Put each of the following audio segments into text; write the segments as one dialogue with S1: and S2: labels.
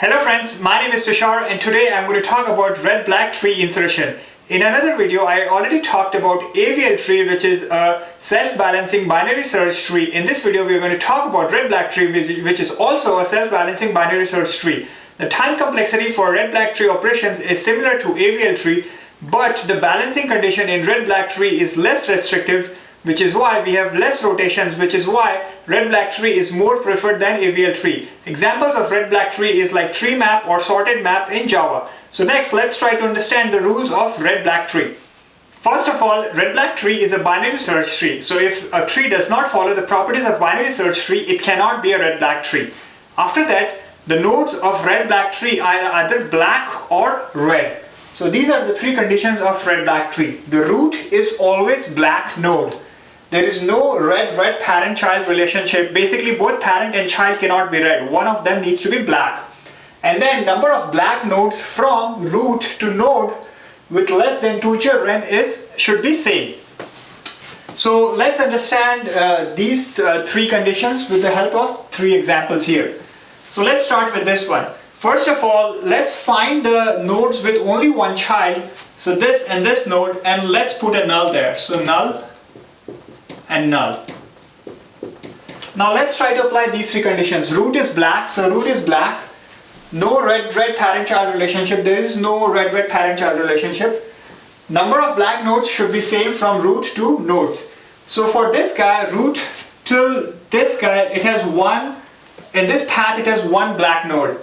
S1: Hello friends, my name is Tushar and today I'm going to talk about red-black tree insertion. In another video, I already talked about AVL tree, which is a self-balancing binary search tree. In this video, we are going to talk about red-black tree, which is also a self-balancing binary search tree. The time complexity for red-black tree operations is similar to AVL tree, but the balancing condition in red-black tree is less restrictive, which is why we have less rotations, which is why red-black tree is more preferred than AVL tree. Examples of red-black tree is like tree map or sorted map in Java. So next, let's try to understand the rules of red-black tree. First of all, red-black tree is a binary search tree. So if a tree does not follow the properties of binary search tree, it cannot be a red-black tree. After that, the nodes of red-black tree are either black or red. So these are the three conditions of red-black tree. The root is always black node. There is no red-red parent-child relationship. Basically, both parent and child cannot be red. One of them needs to be black. And then number of black nodes from root to node with less than 2 children should be same. So let's understand these three conditions with the help of three examples here. So let's start with this one. First of all, let's find the nodes with only one child. So this and this node, and let's put a null there. So null and null. Now let's try to apply these three conditions. Root is black, so root is black. No red-red parent-child relationship. There is no red-red parent-child relationship. Number of black nodes should be same from root to nodes. So for this guy, root till this guy, it has one. In this path, it has one black node.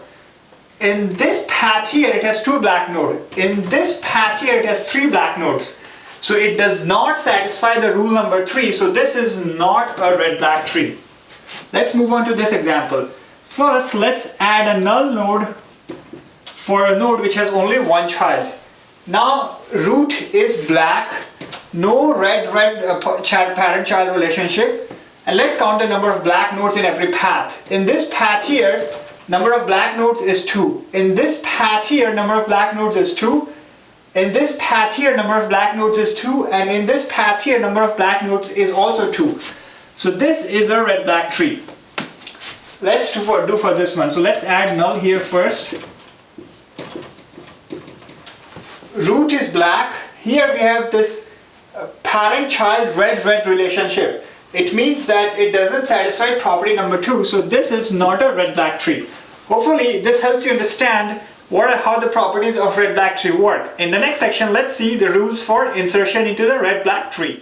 S1: In this path here, it has two black nodes. In this path here, it has three black nodes. So it does not satisfy the rule number 3. So this is not a red-black tree. Let's move on to this example. First, let's add a null node for a node which has only one child. Now, root is black, no red-red parent-child relationship. And let's count the number of black nodes in every path. In this path here, number of black nodes is 2. In this path here, number of black nodes is 2. In this path here, number of black nodes is 2. And in this path here, number of black nodes is also 2. So this is a red-black tree. Let's do for this one. So let's add null here first. Root is black. Here we have this parent-child red-red relationship. It means that it doesn't satisfy property number 2. So this is not a red-black tree. Hopefully this helps you understand how the properties of red-black tree work. In the next section, let's see the rules for insertion into the red-black tree.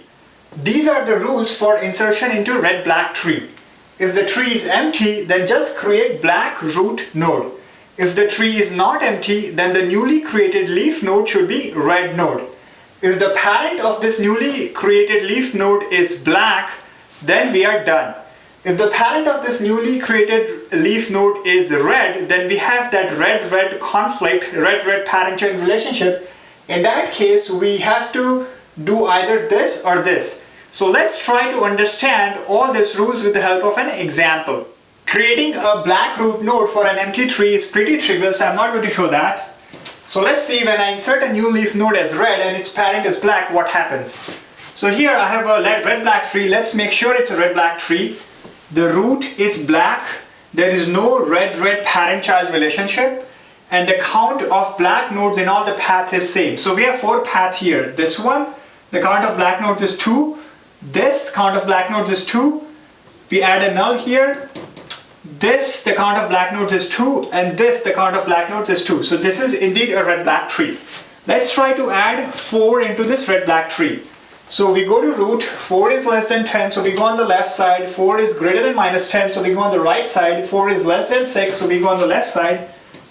S1: These are the rules for insertion into red-black tree. If the tree is empty, then just create black root node. If the tree is not empty, then the newly created leaf node should be red node. If the parent of this newly created leaf node is black, then we are done. If the parent of this newly created leaf node is red, then we have that red-red conflict, red-red parent-child relationship. In that case, we have to do either this or this. So let's try to understand all these rules with the help of an example. Creating a black root node for an empty tree is pretty trivial, so I'm not going to show that. So let's see, when I insert a new leaf node as red and its parent is black, what happens? So here I have a red-black tree. Let's make sure it's a red-black tree. The root is black. There is no red-red parent-child relationship. And the count of black nodes in all the path is same. So we have 4 paths here. This one, the count of black nodes is 2. This count of black nodes is 2. We add a null here. This, the count of black nodes is 2. And this, the count of black nodes is 2. So this is indeed a red-black tree. Let's try to add 4 into this red-black tree. So we go to root, 4 is less than 10, so we go on the left side. 4 is greater than minus 10, so we go on the right side. 4 is less than 6, so we go on the left side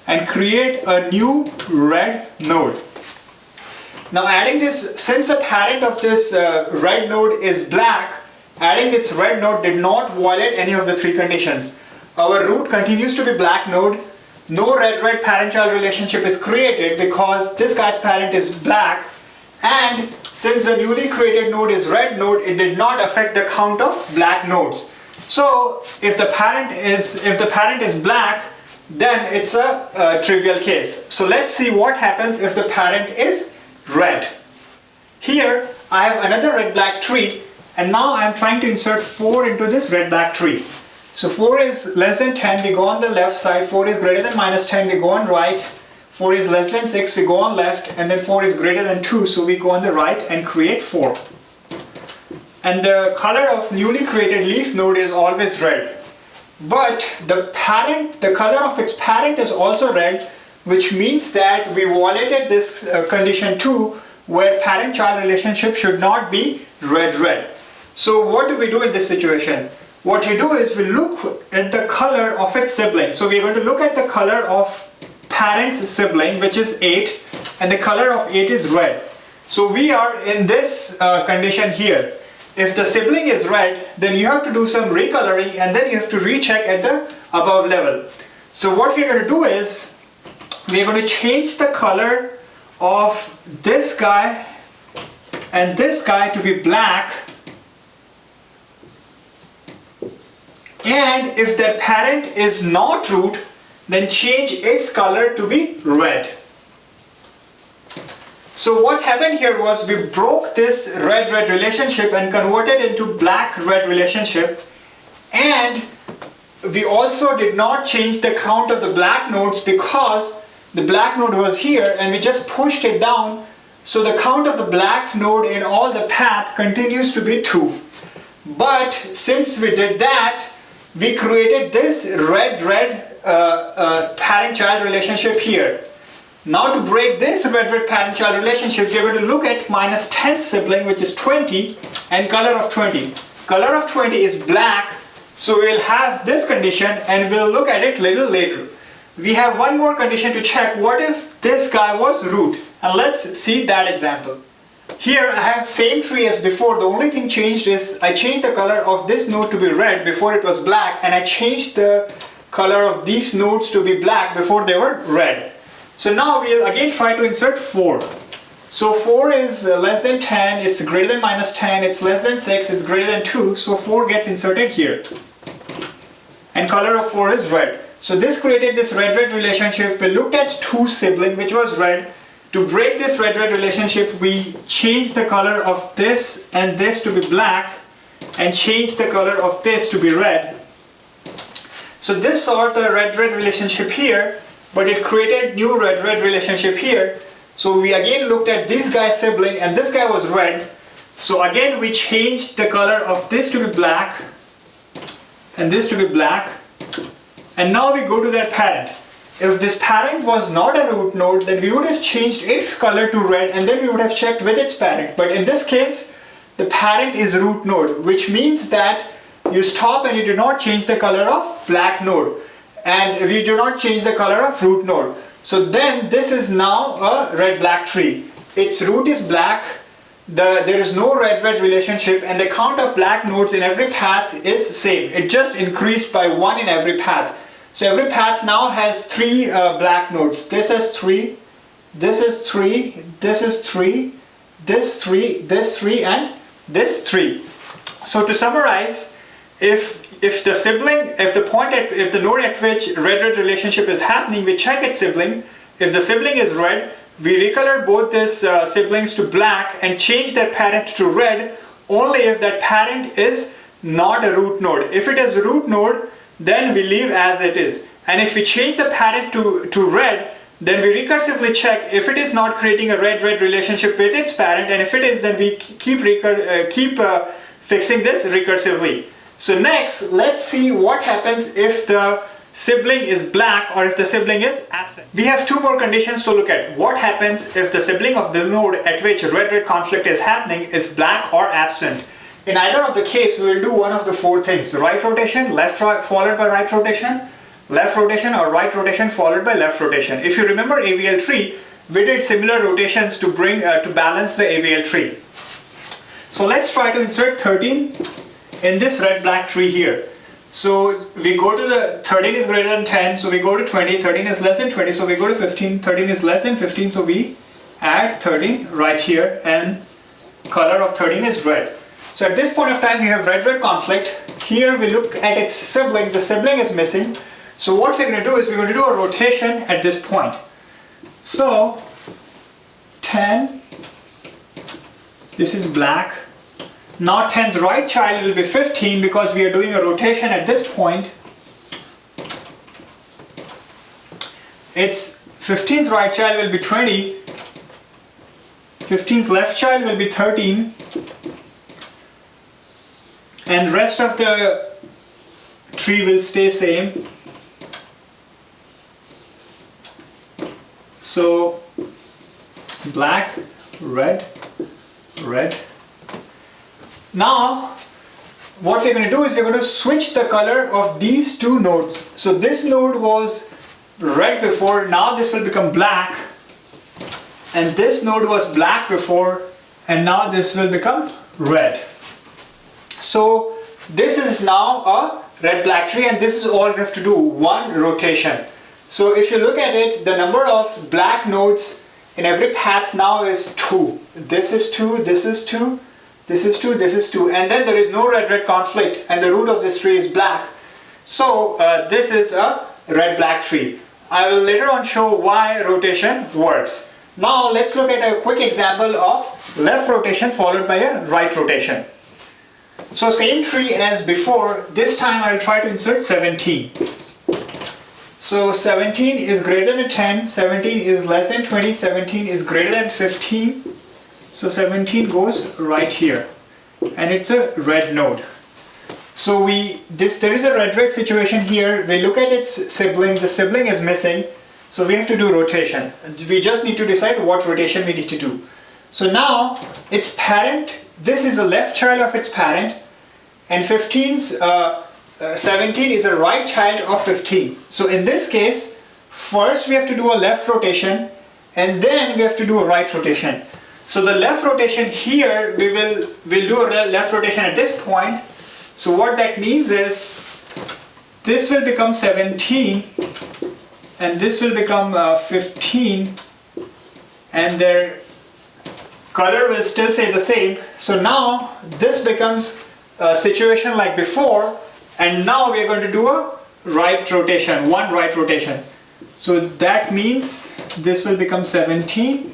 S1: and create a new red node. Now adding this, since the parent of this red node is black, adding its red node did not violate any of the three conditions. Our root continues to be black node. No red-red parent-child relationship is created because this guy's parent is black. And since the newly created node is red node, it did not affect the count of black nodes. So if the parent is black, then it's a trivial case. So let's see what happens if the parent is red. Here I have another red-black tree, and now I am trying to insert 4 into this red-black tree. So 4 is less than 10, we go on the left side. 4 is greater than minus 10, we go on right. 4 is less than 6, we go on left. And then 4 is greater than 2, so we go on the right and create 4. And the color of newly created leaf node is always red. But the color of its parent is also red, which means that we violated this condition 2, where parent-child relationship should not be red-red. So what do we do in this situation? What we do is we look at the color of its sibling. So we're going to look at the color of parent's sibling, which is 8, and the color of 8 is red. So we are in this condition here. If the sibling is red, then you have to do some recoloring and then you have to recheck at the above level. So what we're going to do is, we're going to change the color of this guy and this guy to be black. And if the parent is not root, then change its color to be red. So what happened here was we broke this red-red relationship and converted into black-red relationship, and we also did not change the count of the black nodes because the black node was here and we just pushed it down, so the count of the black node in all the path continues to be 2. But since we did that, we created this red-red parent-child relationship here. Now to break this red-red parent-child relationship, we are going to look at minus 10 sibling, which is 20, and color of 20. Color of 20 is black, so we'll have this condition and we'll look at it little later. We have one more condition to check. What if this guy was root? And let's see that example. Here I have same tree as before. The only thing changed is I changed the color of this node to be red before it was black, and I changed the color of these nodes to be black before they were red. So now we'll again try to insert 4. So 4 is less than 10, it's greater than minus 10, it's less than 6, it's greater than 2, so 4 gets inserted here. And color of 4 is red. So this created this red-red relationship. We looked at 2 sibling, which was red. To break this red-red relationship, we changed the color of this and this to be black, and changed the color of this to be red. So this solved the red-red relationship here, but it created new red-red relationship here. So we again looked at this guy's sibling, and this guy was red. So again we changed the color of this to be black and this to be black. And now we go to that parent. If this parent was not a root node, then we would have changed its color to red and then we would have checked with its parent. But in this case, the parent is root node, which means that you stop and you do not change the color of black node. And we do not change the color of root node. So then this is now a red-black tree. Its root is black, there is no red-red relationship, and the count of black nodes in every path is same. It just increased by 1 in every path. So every path now has 3 black nodes. This is 3, this is 3, this is 3, this 3, this 3, and this 3. So to summarize, if the node at which red-red relationship is happening, we check its sibling. If the sibling is red, we recolor both these siblings to black and change that parent to red only if that parent is not a root node. If it is a root node, then we leave as it is. And if we change the parent to red, then we recursively check if it is not creating a red-red relationship with its parent, and if it is, then we keep fixing this recursively. So next, let's see what happens if the sibling is black or if the sibling is absent. We have 2 more conditions to look at. What happens if the sibling of the node at which red-red conflict is happening is black or absent? In either of the case, we will do one of the 4 things: right rotation, left followed by right rotation, left rotation, or right rotation followed by left rotation. If you remember AVL tree, we did similar rotations to balance the AVL tree. So let's try to insert 13 in this red-black tree here. So we go to the 13 is greater than 10, so we go to 20, 13 is less than 20, so we go to 15, 13 is less than 15, so we add 13 right here, and color of 13 is red. So at this point of time, we have red-red conflict. Here we look at its sibling. The sibling is missing. So what we're going to do is we're going to do a rotation at this point. So 10, this is black, Now 10's right child will be 15 because we are doing a rotation at this point. Its 15's right child will be 20, 15's left child will be 13, and rest of the tree will stay same. So black, red, red. Now what we're going to do is we're going to switch the color of these two nodes. So this node was red before, now this will become black, and this node was black before, and now this will become red. So this is now a red black tree, and this is all we have to do, one rotation. So if you look at it, the number of black nodes in every path now is 2. This is 2, this is 2, this is 2, this is 2, and then there is no red-red conflict, and the root of this tree is black. So this is a red black tree. I will later on show why rotation works. Now let's look at a quick example of left rotation followed by a right rotation. So same tree as before, this time I will try to insert 17. So 17 is greater than 10, 17 is less than 20, 17 is greater than 15. So 17 goes right here, and it's a red node. So there is a red-red situation here. We look at its sibling, the sibling is missing, so we have to do rotation. We just need to decide what rotation we need to do. So now its parent, this is a left child of its parent, and 17 is a right child of 15. So in this case, first we have to do a left rotation, and then we have to do a right rotation. So the left rotation here, we'll do a left rotation at this point. So what that means is, this will become 17, and this will become 15, and their color will still stay the same. So now this becomes a situation like before, and now we are going to do a right rotation, one right rotation. So that means this will become 17,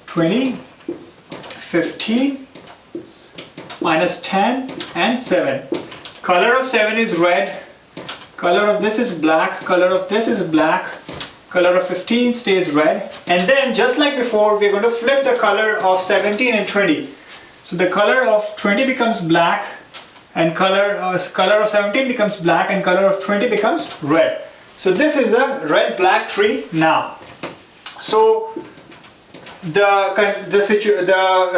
S1: 20, 15, minus 10 and 7. Color of 7 is red, color of this is black, color of this is black, color of 15 stays red, and then just like before we are going to flip the color of 17 and 20. So the color of 20 becomes black, and color of 17 becomes black, and color of 20 becomes red. So this is a red black tree now. So the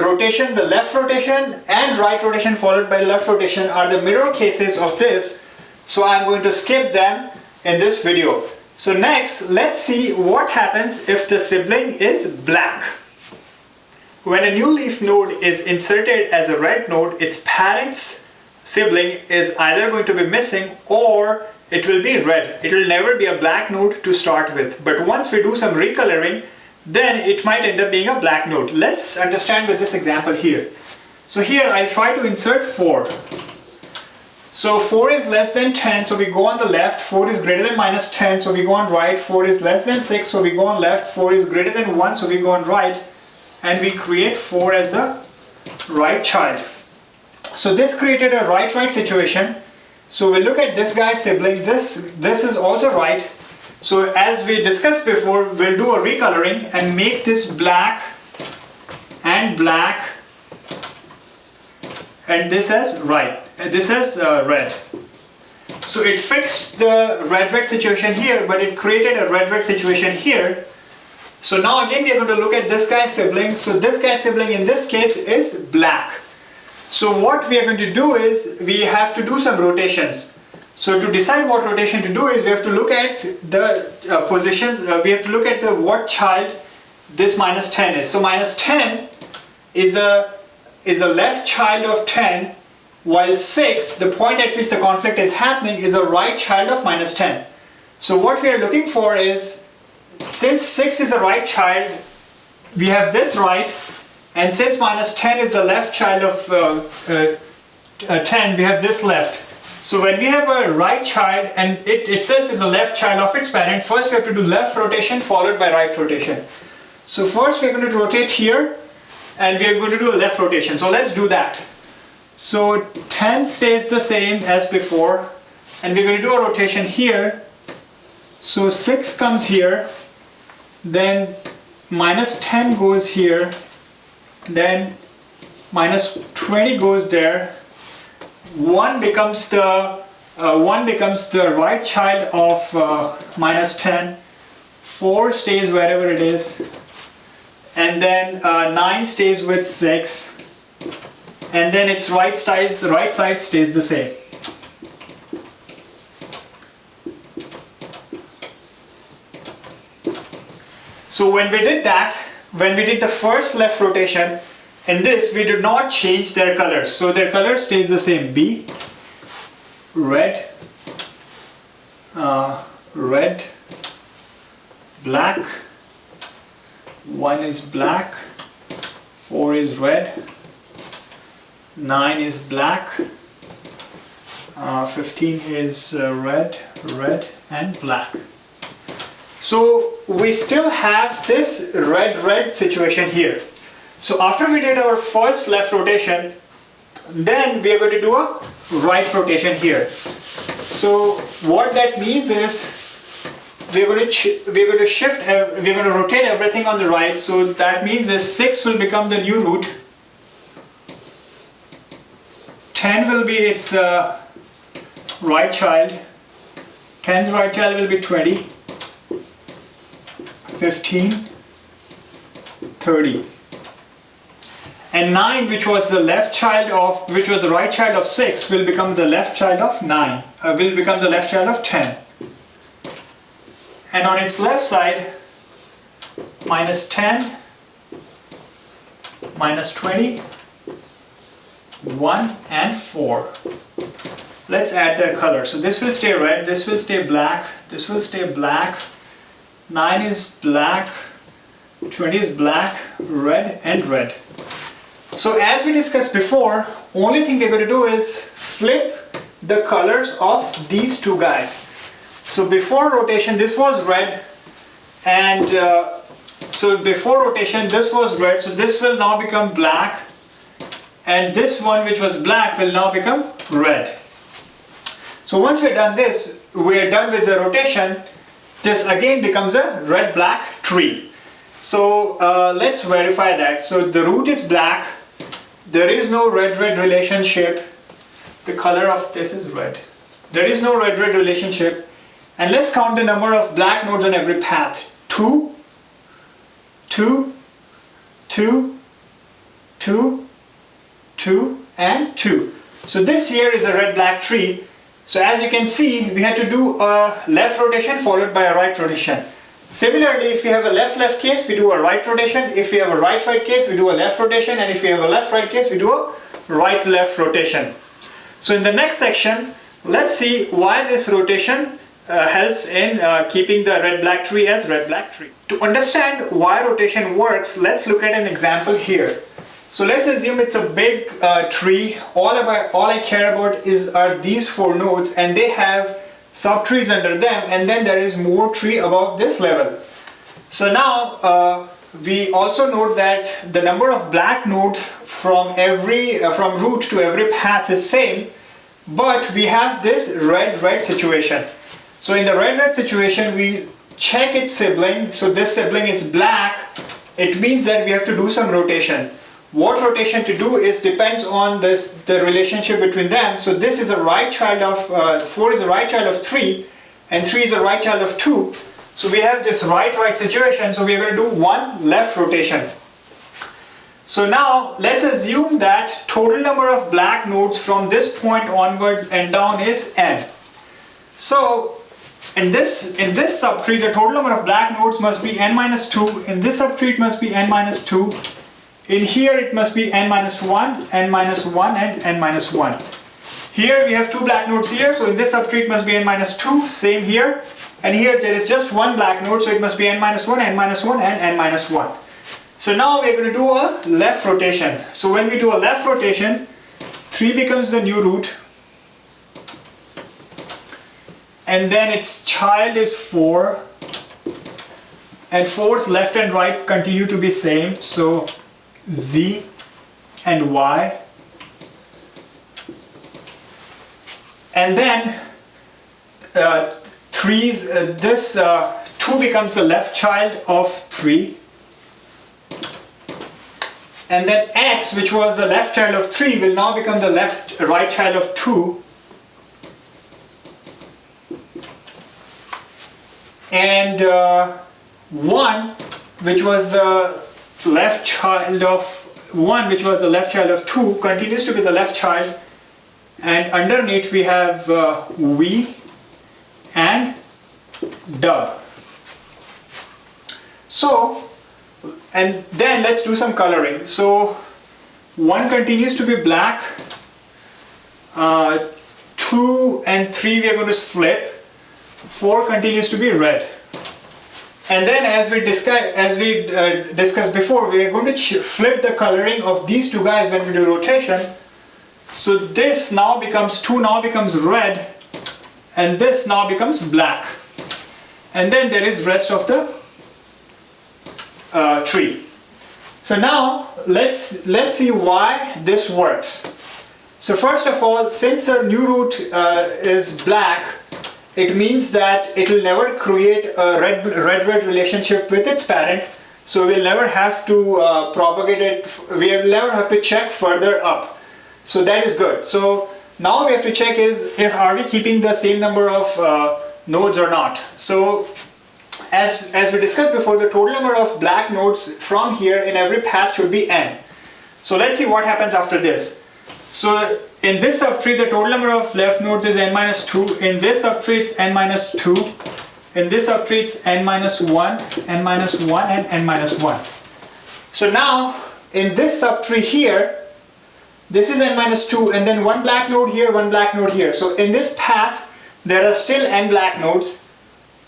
S1: rotation, the left rotation and right rotation followed by left rotation are the mirror cases of this. So I'm going to skip them in this video. So next, let's see what happens if the sibling is black. When a new leaf node is inserted as a red node, its parent's sibling is either going to be missing or it will be red. It will never be a black node to start with. But once we do some recoloring, then it might end up being a black node. Let's understand with this example here. So here I'll try to insert 4. So 4 is less than 10, so we go on the left. 4 is greater than minus 10, so we go on right. 4 is less than 6, so we go on left. 4 is greater than 1, so we go on right. And we create 4 as a right child. So this created a right-right situation. So we look at this guy's sibling. This is also right. So as we discussed before, we'll do a recoloring and make this black and black, and this as right, and this as red. So it fixed the red-red situation here, but it created a red-red situation here. So now again we are going to look at this guy's sibling. So this guy's sibling in this case is black. So what we are going to do is we have to do some rotations. So to decide what rotation to do is we have to look at the positions, we have to look at what child this minus 10 is. So minus 10 is a left child of 10, while 6, the point at which the conflict is happening, is a right child of minus 10. So what we are looking for is, since 6 is a right child, we have this right, and since minus 10 is the left child of 10, we have this left. So when we have a right child and it itself is a left child of its parent, first we have to do left rotation followed by right rotation. So first we are going to rotate here and we are going to do a left rotation. So let's do that. So 10 stays the same as before, and we're going to do a rotation here. So 6 comes here, then minus 10 goes here, then minus 20 goes there. 1 becomes the right child of minus 10. 4 stays wherever it is, and then 9 stays with 6, and then its right side stays the same. So when we did the first left rotation, in this we did not change their colors. So their color stays the same. B, red, red, black, 1 is black, 4 is red, 9 is black, 15 is red, red and black. So we still have this red situation here. So after we did our first left rotation, then we are going to do a right rotation here. So what that means is we're going to rotate everything on the right. So that means that 6 will become the new root, 10 will be its right child, 10's right child will be 20, 15, 30, and 9, which was the right child of 6, will become the left child of 9, will become the left child of 10. And on its left side, minus 10, minus 20, 1 and 4. Let's add their color. So this will stay red, this will stay black, this will stay black, 9 is black, 20 is black, red and red. So as we discussed before, only thing we're going to do is flip the colors of these two guys. So before rotation this was red, and so before rotation this was red, so this will now become black, and this one which was black will now become red. So once we're done this, we're done with the rotation, this again becomes a red-black tree. So let's verify that. So the root is black, there is no red-red relationship, the color of this is red. There is no red-red relationship. And let's count the number of black nodes on every path. 2, 2, 2, 2, 2 and 2. So this here is a red-black tree. So as you can see, we had to do a left rotation followed by a right rotation. Similarly, if we have a left-left case, we do a right rotation. If we have a right-right case, we do a left rotation. And if we have a left-right case, we do a right-left rotation. So in the next section, let's see why this rotation helps in keeping the red-black tree as red-black tree. To understand why rotation works, let's look at an example here. So let's assume it's a big tree. All I care about are these 4 nodes, and they have subtrees under them, and then there is more tree above this level. So now we also note that the number of black nodes from root to every path is same, but we have this red-red situation. So in the red-red situation, we check its sibling. So this sibling is black. It means that we have to do some rotation. What rotation to do depends on the relationship between them. So this is a right child of 4 is a right child of 3, and 3 is a right child of 2. So we have this right-right situation. So we are going to do 1 left rotation. So now let's assume that total number of black nodes from this point onwards and down is n. So in this subtree, the total number of black nodes must be n minus 2. In this subtree, it must be n minus 2. In here, it must be n minus 1, n minus 1, and n minus 1. Here we have 2 black nodes here, so in this subtree it must be n minus 2, same here. And here there is just 1 black node, so it must be n minus 1, n minus 1, and n minus 1. So now we are going to do a left rotation. So when we do a left rotation, 3 becomes the new root, and then its child is 4, and 4's left and right continue to be same, so Z and Y, and then this 2 becomes the left child of 3, and then x, which was the left child of 3, will now become the right child of 2, and 1, which was the left child of 2, continues to be the left child, and underneath we have v and dub. So, and then let's do some coloring. So 1 continues to be black, 2 and 3 we are going to flip, 4 continues to be red. And then as we discussed before, we are going to flip the coloring of these two guys when we do rotation. So this now becomes 2 now becomes red, and this now becomes black. And then there is rest of the tree. So now let's see why this works. So first of all, since the new root is black, it means that it will never create a red-red relationship with its parent. So we'll never have to propagate it. We will never have to check further up. So that is good. So now we have to check are we keeping the same number of nodes or not. So as we discussed before, the total number of black nodes from here in every path should be n. So let's see what happens after this. So in this subtree, the total number of left nodes is n minus 2. In this subtree, it's n minus 2. In this subtree, it's n minus 1, n minus 1, and n minus 1. So now in this subtree here, this is n minus 2, and then one black node here, one black node here. So in this path, there are still n black nodes.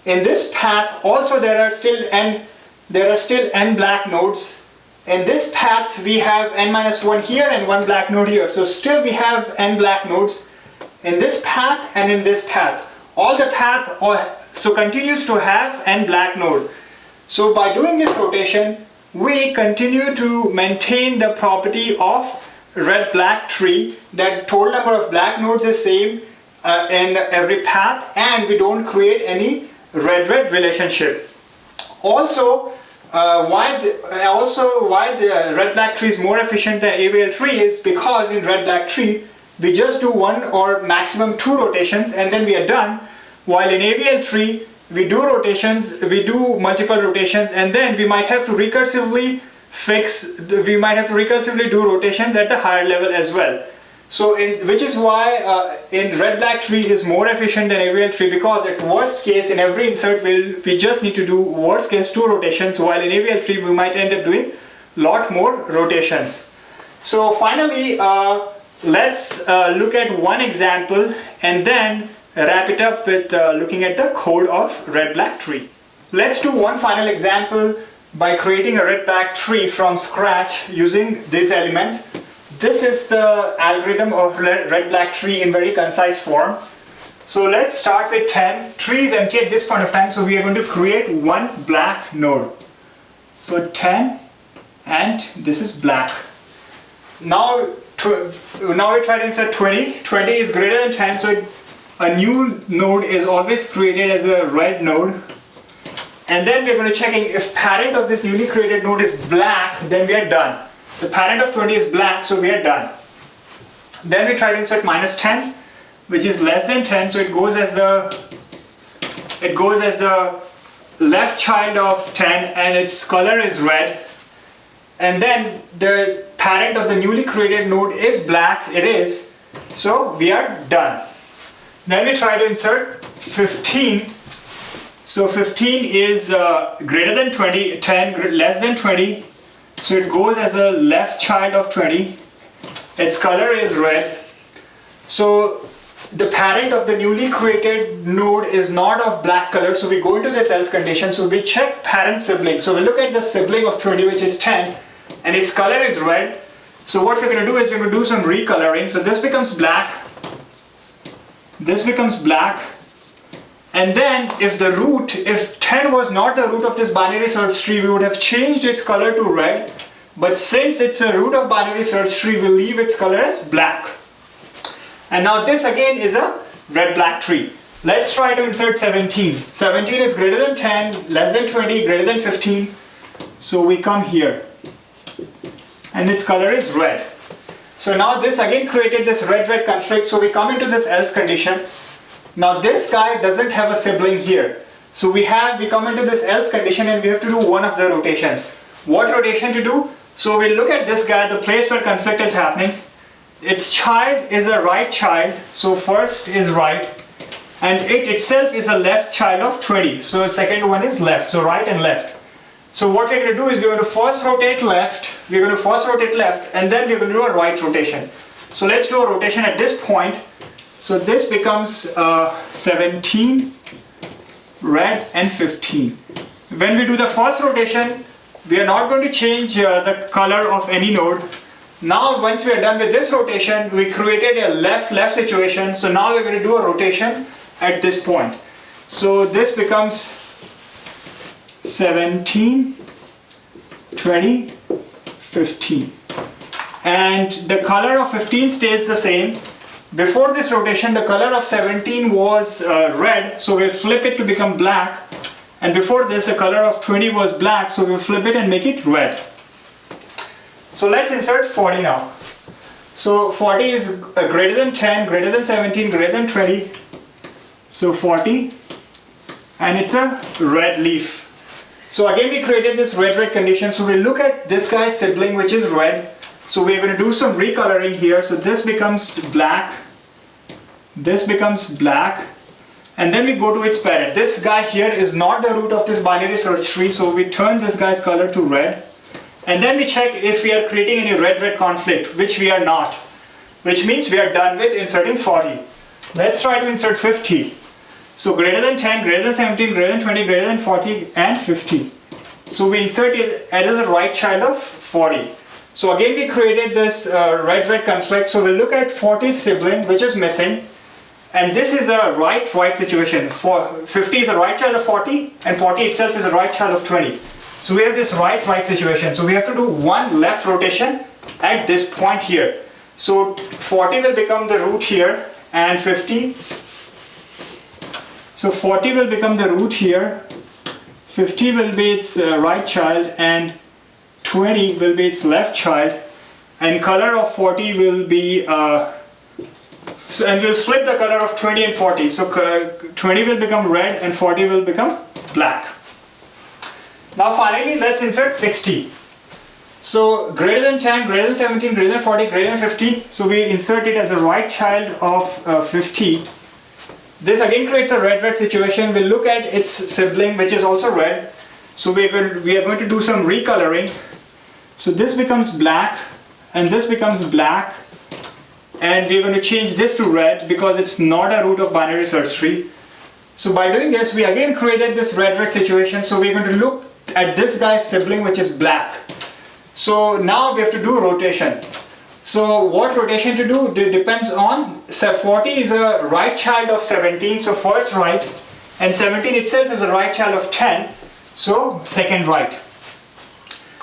S1: In this path, also there are still n black nodes. In this path, we have n minus 1 here and one black node here. So still we have n black nodes in this path and in this path. All the path so continues to have n black node. So by doing this rotation, we continue to maintain the property of red-black tree, that total number of black nodes is same in every path, and we don't create any red-red relationship. Also, why the red-black tree is more efficient than AVL tree is because in red-black tree we just do 1 or maximum 2 rotations and then we are done, while in AVL tree we do multiple rotations, and then we might have to recursively do rotations at the higher level as well. So which is why in red-black tree is more efficient than AVL tree, because at worst case in every insert we just need to do worst case 2 rotations, while in AVL tree we might end up doing lot more rotations. So finally let's look at one example and then wrap it up with looking at the code of red-black tree. Let's do one final example by creating a red-black tree from scratch using these elements. This is the algorithm of red-black tree in very concise form. So let's start with 10. Tree is empty at this point of time, so we are going to create one black node. So 10, and this is black. Now we try to insert 20. 20 is greater than 10, so a new node is always created as a red node. And then we're going to checking if parent of this newly created node is black, then we are done. The parent of 20 is black, so we are done. Then we try to insert minus 10, which is less than 10, so it goes as the left child of 10, and its color is red. And then the parent of the newly created node is black, it is, so we are done. Then we try to insert 15. So 15 is greater than 20, 10 less than 20. So it goes as a left child of 20. Its color is red. So the parent of the newly created node is not of black color. So we go into this else condition. So we check parent sibling. So we look at the sibling of 20, which is 10, and its color is red. So what we're going to do is we're going to do some recoloring. So this becomes black. This becomes black. And then if 10 was not the root of this binary search tree, we would have changed its color to red. But since it's a root of binary search tree, we'll leave its color as black. And now this again is a red black tree. Let's try to insert 17. 17 is greater than 10, less than 20, greater than 15. So we come here and its color is red. So now this again created this red conflict, so we come into this else condition. Now this guy doesn't have a sibling here. So we come into this else condition and we have to do one of the rotations. What rotation to do? So we look at this guy, the place where conflict is happening. Its child is a right child, so first is right, and it itself is a left child of 20. So second one is left, so right and left. So what we're going to do is we're going to first rotate left, and then we're going to do a right rotation. So let's do a rotation at this point. So this becomes 17, red, and 15. When we do the first rotation, we are not going to change the color of any node. Now once we are done with this rotation, we created a left situation. So now we're going to do a rotation at this point. So this becomes 17, 20, 15. And the color of 15 stays the same. Before this rotation, the color of 17 was red, so we'll flip it to become black. And before this, the color of 20 was black, so we'll flip it and make it red. So let's insert 40 now. So 40 is greater than 10, greater than 17, greater than 20. So 40, and it's a red leaf. So again we created this red condition. So we look at this guy's sibling, which is red. So we're going to do some recoloring here. So this becomes black, this becomes black, and then we go to its parent. This guy here is not the root of this binary search tree, so we turn this guy's color to red. And then we check if we are creating any red conflict, which we are not. Which means we are done with inserting 40. Let's try to insert 50. So greater than 10, greater than 17, greater than 20, greater than 40, and 50. So we insert it as a right child of 40. So again we created this red conflict. So we'll look at 40's sibling, which is missing. And this is a right situation. 50 is a right child of 40, and 40 itself is a right child of 20. So we have this right situation. So we have to do one left rotation at this point here. So 40 will become the root here, and 50. So 40 will become the root here, 50 will be its right child, and 20 will be its left child, and color of 40 will be and we'll flip the color of 20 and 40. So 20 will become red and 40 will become black. Now finally let's insert 60. So greater than 10, greater than 17, greater than 40, greater than 50. So we insert it as a right child of 50. This again creates a red situation. We'll look at its sibling, which is also red. So we are going to do some recoloring. So this becomes black and this becomes black, and we're going to change this to red because it's not a root of binary search tree. So by doing this, we again created this red situation. So we're going to look at this guy's sibling, which is black. So now we have to do rotation. So what rotation to do depends on, 40 is a right child of 17, so first right, and 17 itself is a right child of 10, so second right.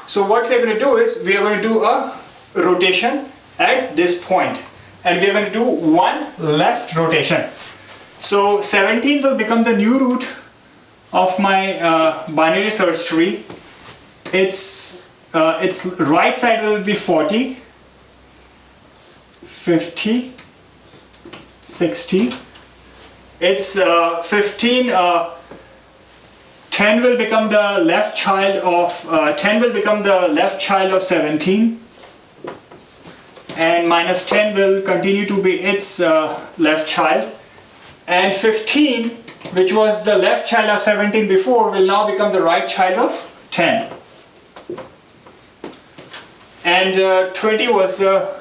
S1: So what we are going to do is, we are going to do a rotation at this point, and we are going to do one left rotation. So 17 will become the new root of my binary search tree. Its right side will be 40, 50, 60. It's 15. 10 will become the left child of 17, and minus 10 will continue to be its left child, and 15, which was the left child of 17 before, will now become the right child of 10, and 20 was the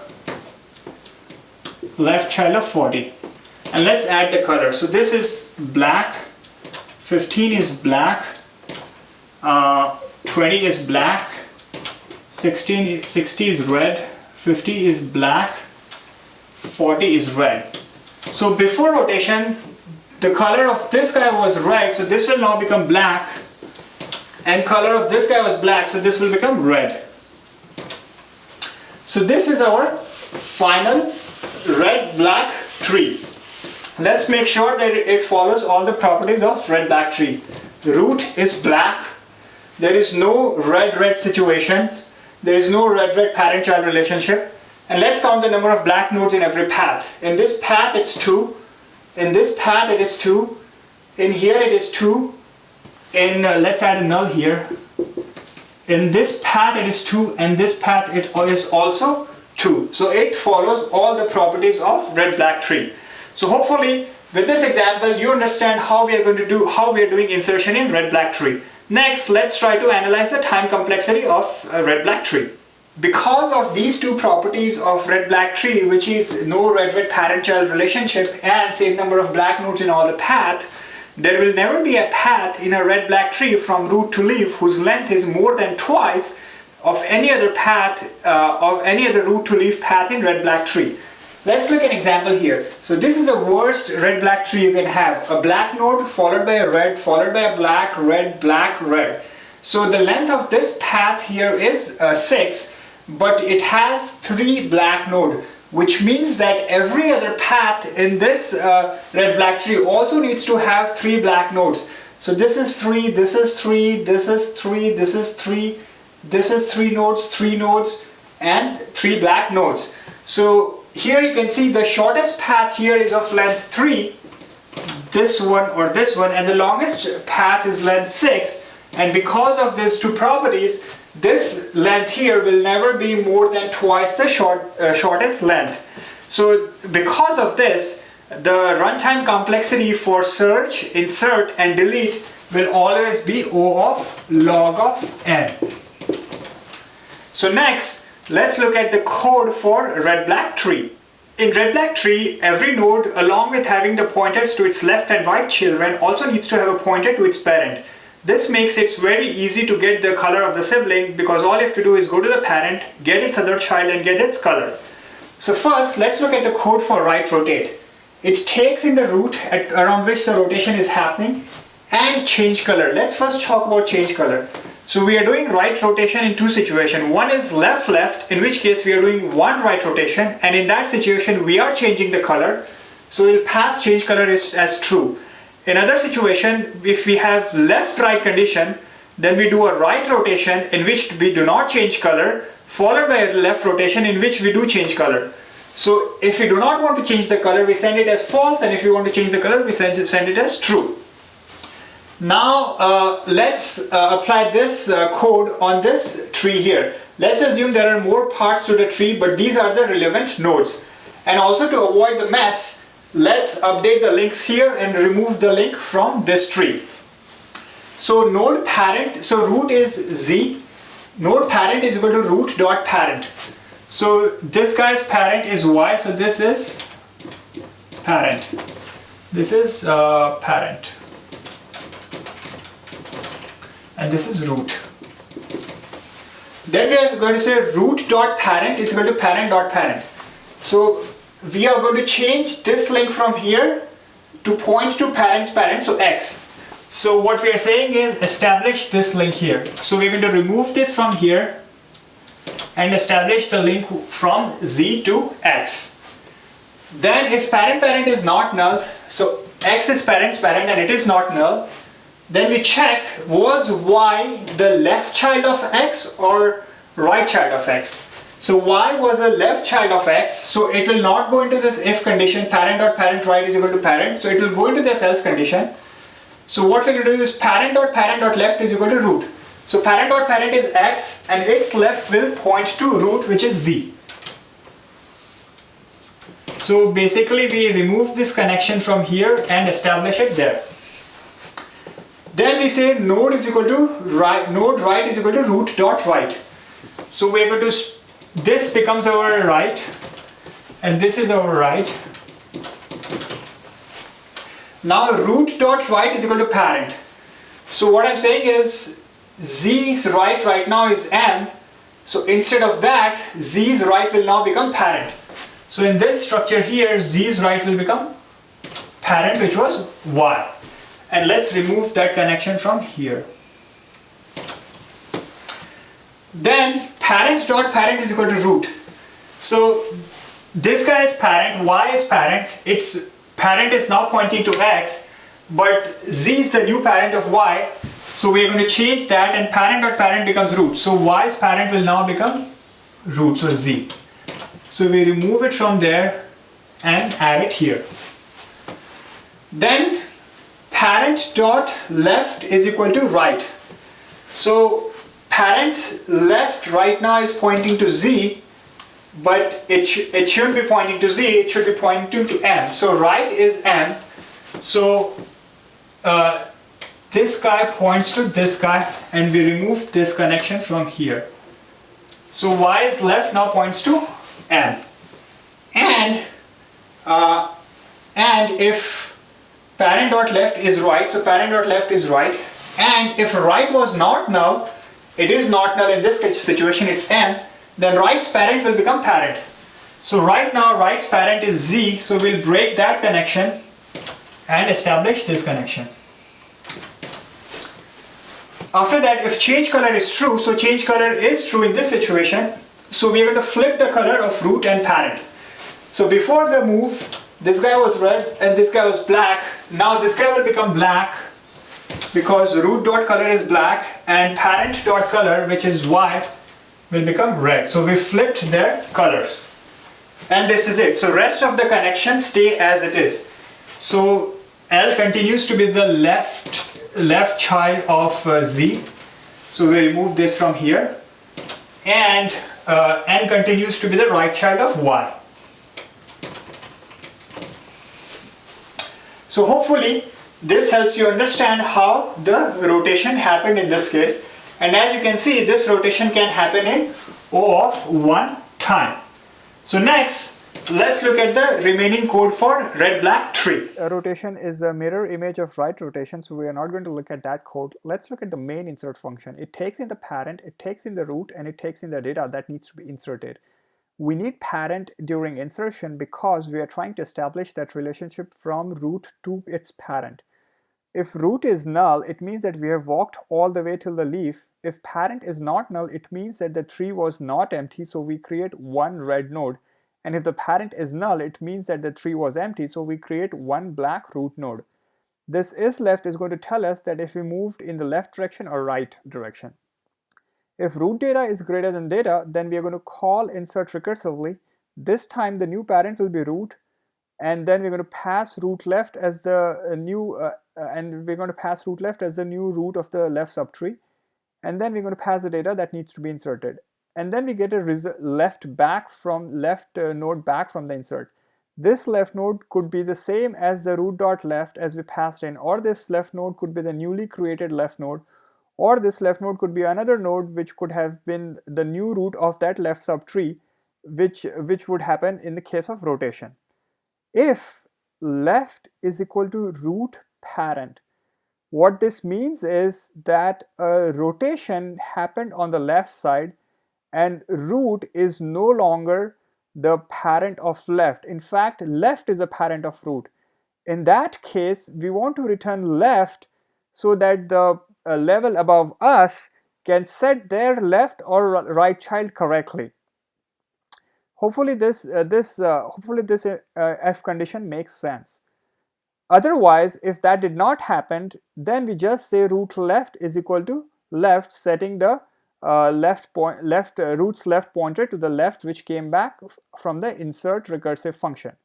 S1: left child of 40. And let's add the color. So this is black, 15 is black, 20 is black, 60 is red, 50 is black, 40 is red. So before rotation, the color of this guy was red, so this will now become black, and color of this guy was black, so this will become red. So this is our final red-black tree. let's make sure that it follows all the properties of red black tree. The root is black, there is no red situation, there is no red parent-child relationship, and let's count the number of black nodes in every path. In this path it's 2, in this path it is 2, in here it is 2, in let's add a null here, in this path it is 2, and this path it is also 2. So it follows all the properties of red black tree. So hopefully with this example you understand how we are doing insertion in red black tree. Next, let's try to analyze the time complexity of a red black tree. Because of these two properties of red black tree, which is no red parent-child relationship and same number of black nodes in all the path, there will never be a path in a red black tree from root to leaf whose length is more than twice of any other path, of any other root to leaf path in red black tree. Let's look at an example here. So this is the worst red black tree you can have. A black node followed by a red, followed by a black, red. So the length of this path here is 6, but it has 3 black nodes, which means that every other path in this red black tree also needs to have 3 black nodes. So this is 3, this is 3, this is 3, this is 3, this is 3 nodes, and 3 black nodes. So here you can see the shortest path here is of length 3, this one or this one, and the longest path is length 6, and because of these two properties, this length here will never be more than twice the shortest length. So because of this, the runtime complexity for search, insert and delete will always be O of log of n. So next, let's look at the code for red black tree. In red black tree, every node along with having the pointers to its left and right children also needs to have a pointer to its parent. This makes it very easy to get the color of the sibling because all you have to do is go to the parent, get its other child and get its color. So first, let's look at the code for right rotate. It takes in the root around which the rotation is happening and change color. Let's first talk about change color. So we are doing right rotation in two situations. One is left, in which case we are doing one right rotation, and in that situation we are changing the color. So we'll pass change color as true. In other situation, if we have left-right condition, then we do a right rotation in which we do not change color, followed by a left rotation in which we do change color. So if we do not want to change the color, we send it as false, and if we want to change the color, we send it as true. Now let's apply this code on this tree here. Let's assume there are more parts to the tree, but these are the relevant nodes. And also to avoid the mess, let's update the links here and remove the link from this tree. So node parent, so root is z, node parent is equal to root dot parent. So this guy's parent is y, so this is parent. This is parent. And this is root. Then we are going to say root dot parent is equal to parent dot parent. So we are going to change this link from here to point to parent's parent, so x. So what we are saying is establish this link here. So we're going to remove this from here and establish the link from z to x. Then if parent is not null, so x is parent's parent and it is not null, then we check was y the left child of x or right child of x. So y was a left child of x, so it will not go into this if condition, parent.parent right is equal to parent, so it will go into this else condition. So what we're going to do is parent.parent.left is equal to root. So parent.parent is x and its left will point to root, which is z. So basically we remove this connection from here and establish it there. Then we say node is equal to right, node right is equal to root dot right. So we're going to, this becomes our right and this is our right. Now root dot right is equal to parent. So what I'm saying is z's right now is m. So instead of that, z's right will now become parent. So in this structure here, z's right will become parent, which was y. And let's remove that connection from here. Then parent.parent is equal to root. So this guy is parent, y is parent, its parent is now pointing to X, but Z is the new parent of Y. So we are going to change that, and parent dot parent becomes root. So Y's parent will now become root, so Z. So we remove it from there and add it here. Then parent dot left is equal to right. So parent's left right now is pointing to Z, but it shouldn't be pointing to Z, it should be pointing to M. So right is M. So this guy points to this guy, and we remove this connection from here. So Y's left now points to M. And if parent dot left is right, so parent dot left is right. And if right was not null, it is not null in this situation, it's M, then right's parent will become parent. So right now right's parent is Z, so we'll break that connection and establish this connection. After that, if change color is true, so change color is true in this situation, so we are going to flip the color of root and parent. So before the move, this guy was red and this guy was black. Now this guy will become black because root dot color is black, and parent dot color, which is Y, will become red. So we flipped their colors. And this is it. So rest of the connections stay as it is. So L continues to be the left child of Z. So we remove this from here. And N continues to be the right child of Y. So hopefully this helps you understand how the rotation happened in this case. And as you can see, this rotation can happen in O of 1 time. So next, let's look at the remaining code for red-black tree. Rotation is a mirror image of right rotation, so we are not going to look at that code. Let's look at the main insert function. It takes in the parent, it takes in the root, and it takes in the data that needs to be inserted. We need parent during insertion because we are trying to establish that relationship from root to its parent. If root is null, it means that we have walked all the way till the leaf. If parent is not null, it means that the tree was not empty, so we create one red node. And if the parent is null, it means that the tree was empty, so we create one black root node. This is left is going to tell us that if we moved in the left direction or right direction. If root data is greater than data, then we are going to call insert recursively. This time the new parent will be root, and then we're going to pass root left as the new root of the left subtree, and then we're going to pass the data that needs to be inserted, and then we get a left node back from the insert. This left node could be the same as the root dot left as we passed in, or this left node could be the newly created left node, or this left node could be another node which could have been the new root of that left subtree, which would happen in the case of rotation. If left is equal to root parent, what this means is that a rotation happened on the left side and root is no longer the parent of left. In fact, left is a parent of root. In that case, we want to return left so that the level above us can set their left or right child correctly. Hopefully this if condition makes sense. Otherwise, if that did not happen, then we just say root left is equal to left, setting the root's left pointer to the left, which came back from the insert recursive function.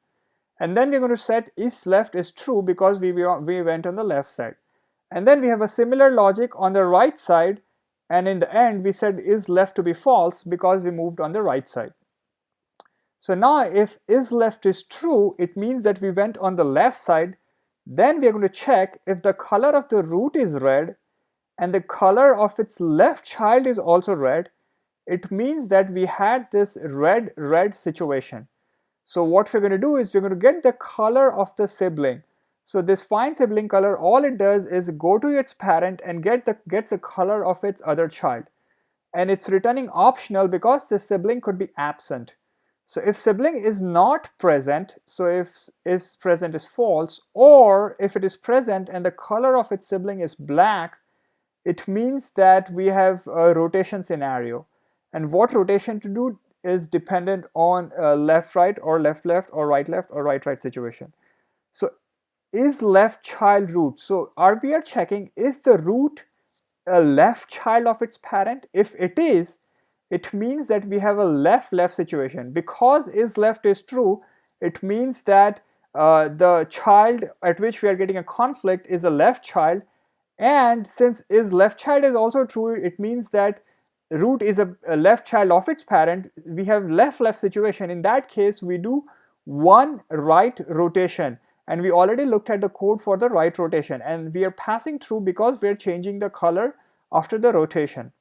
S1: And then we're going to set is left is true because we went on the left side. And then we have a similar logic on the right side, and in the end we said is left to be false because we moved on the right side. So now if is left is true, it means that we went on the left side. Then we are going to check if the color of the root is red and the color of its left child is also red. It means that we had this red situation. So what we're going to do is we're going to get the color of the sibling. So this find sibling color, all it does is go to its parent and gets the color of its other child. And it's returning optional because the sibling could be absent. So if sibling is not present, so if is present is false, or if it is present and the color of its sibling is black, it means that we have a rotation scenario. And what rotation to do is dependent on left right or left or right situation. So is left child root? So we are checking, is the root a left child of its parent? If it is, it means that we have a left situation. Because is left is true, it means that the child at which we are getting a conflict is a left child, and since is left child is also true, it means that root is a left child of its parent. We have left situation. In that case, we do one right rotation, and we already looked at the code for the right rotation, and we are passing through because we are changing the color after the rotation.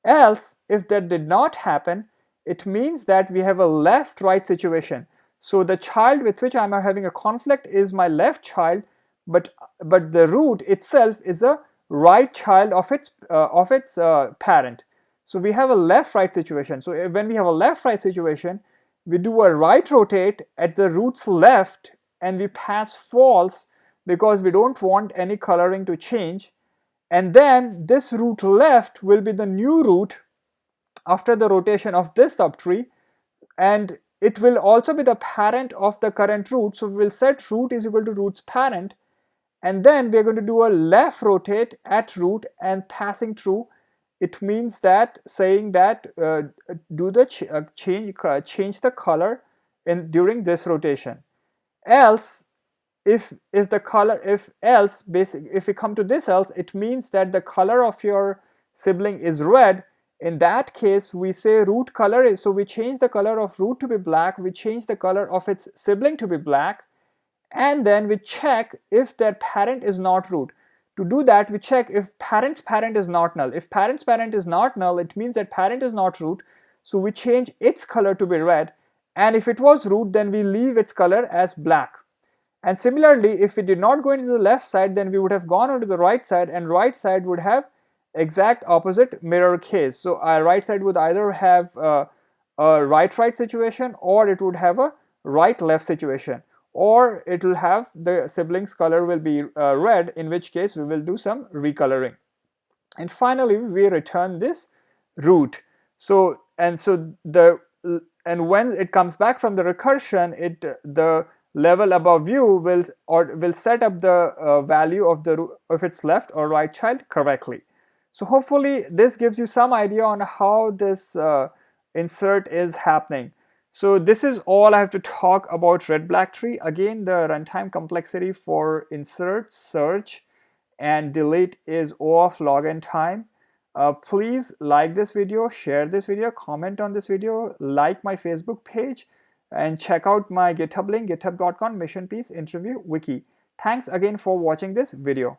S1: Else, if that did not happen, it means that we have a left right situation. So the child with which I am having a conflict is my left child, but the root itself is a right child of its parent. So we have a left right situation. So when we have a left right situation, we do a right rotate at the root's left and we pass false because we don't want any coloring to change. And then this root left will be the new root after the rotation of this subtree, and it will also be the parent of the current root. So we will set root is equal to root's parent, and then we are going to do a left rotate at root and passing through. It means that saying that do the change the color in during this rotation. Else, if the color, if else basic, if we come to this else, it means that the color of your sibling is red. In that case, we say root color is, so we change the color of root to be black, we change the color of its sibling to be black, and then we check if their parent is not root. To do that, we check if parent's parent is not null. If parent's parent is not null, it means that parent is not root, so we change its color to be red, and if it was root, then we leave its color as black. And similarly, if we did not go into the left side, then we would have gone onto the right side, and right side would have exact opposite mirror case. So our right side would either have a right situation, or it would have a right left situation, or it will have the siblings color will be red, in which case we will do some recoloring. And finally, we return this root. So when it comes back from the recursion, the level above view will set up the value of its left or right child correctly. So hopefully this gives you some idea on how this insert is happening. So this is all I have to talk about red black tree. Again, the runtime complexity for insert, search, and delete is O of log n time. Please like this video, share this video, comment on this video, like my Facebook page, and check out my GitHub link, github.com mission peace interview wiki. Thanks again for watching this video.